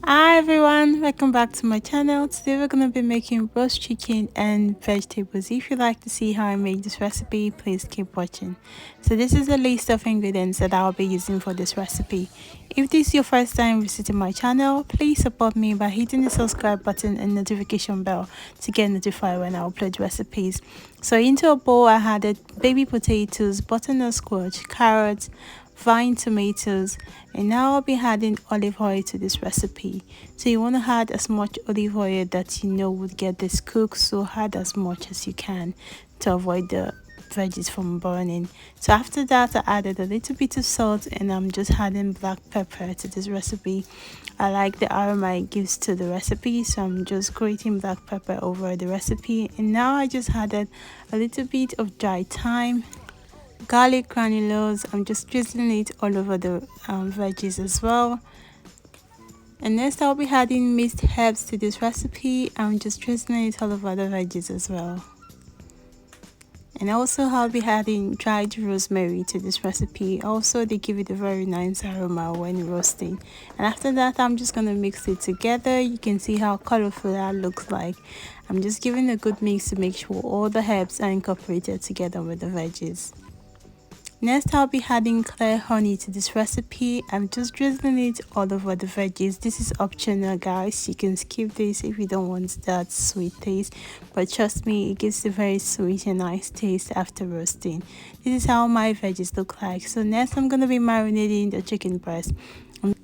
Hi everyone, welcome back to my channel. Today we're going to be making roast chicken and vegetables. If you'd like to see how I make this recipe, please keep watching. So this is the list of ingredients that I'll be using for this recipe. If this is your first time visiting my channel, please support me by hitting the subscribe button and notification bell to get notified when I upload recipes. So into a bowl I added baby potatoes, butternut squash, carrots, vine tomatoes, and now I'll be adding olive oil to this recipe. So you want to add as much olive oil that you know would get this cooked, so add as much as you can to avoid the veggies from burning. So after that I added a little bit of salt, and I'm just adding black pepper to this recipe. I like the aroma it gives to the recipe, so I'm just grating black pepper over the recipe. And now I just added a little bit of dried thyme, garlic granules. I'm just drizzling it all over the veggies as well. And next I'll be adding minced herbs to this recipe. I'm just drizzling it all over the veggies as well. And also I'll be adding dried rosemary to this recipe. Also they give it a very nice aroma when roasting. And after that I'm just going to mix it together. You can see how colorful that looks like. I'm just giving a good mix to make sure all the herbs are incorporated together with the veggies. Next I'll be adding clear honey to this recipe. I'm just drizzling it all over the veggies. This is optional guys, you can skip this if you don't want that sweet taste, but trust me, it gives a very sweet and nice taste after roasting. This is how my veggies look like. So next I'm going to be marinating the chicken breast.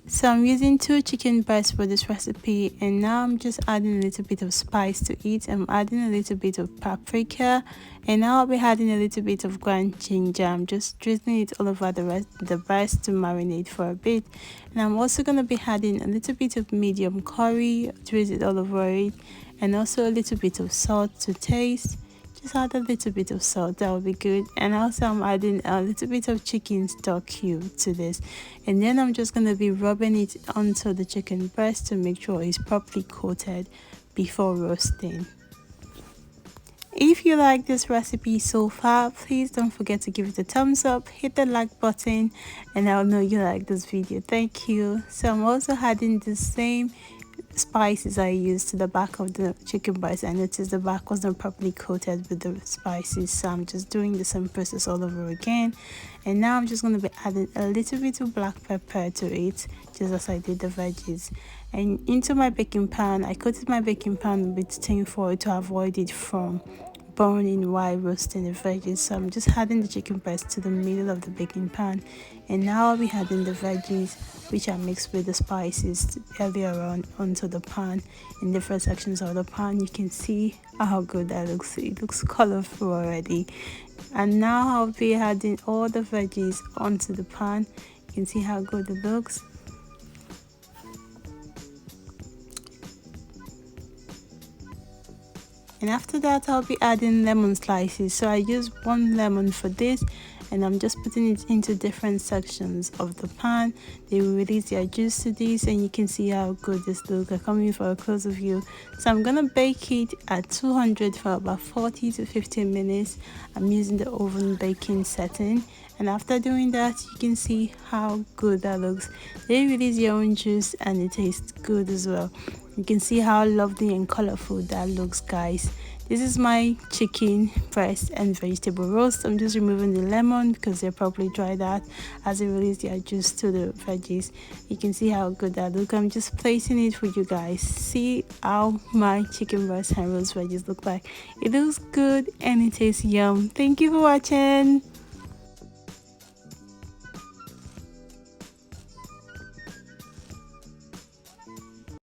So I'm using 2 chicken breasts for this recipe, and now I'm just adding a little bit of spice to it. I'm adding a little bit of paprika, and now I'll be adding a little bit of ground ginger. I'm just drizzling it all over the breast to marinate for a bit. And I'm also going to be adding a little bit of medium curry, drizzle it all over it, and also a little bit of salt to taste. Just add a little bit of salt, that will be good. And also I'm adding a little bit of chicken stock cube to this, and then I'm just going to be rubbing it onto the chicken breast to make sure it's properly coated before roasting. If you like this recipe so far, please don't forget to give it a thumbs up, hit the like button, and I'll know you like this video. Thank you. So I'm also adding the same spices I used to the back of the chicken breast. I noticed the back wasn't properly coated with the spices, so I'm just doing the same process all over again. And now I'm just going to be adding a little bit of black pepper to it, just as I did the veggies. And into my baking pan, I coated my baking pan with tin foil to avoid it from burning while roasting the veggies. So I'm just adding the chicken breast to the middle of the baking pan, and now I'll be adding the veggies, which I mixed with the spices earlier on, onto the pan in different sections of the pan. You can see how good that looks. It looks colorful already. And now I'll be adding all the veggies onto the pan. You can see how good it looks. And after that I'll be adding lemon slices. So I use 1 lemon for this, and I'm just putting it into different sections of the pan. They will release their juice to this, and you can see how good this looks. I'm coming for a closer view. So I'm gonna bake it at 200 for about 40 to 15 minutes. I'm using the oven baking setting, and after doing that you can see how good that looks. They release their own juice and it tastes good as well. You can see how lovely and colorful that looks, guys. This is my chicken breast and vegetable roast. I'm just removing the lemon because they're properly dried out as they release their juice to the veggies. You can see how good that looks. I'm just placing it for you guys. See how my chicken breast and roast veggies look like. It looks good and it tastes yum. Thank you for watching.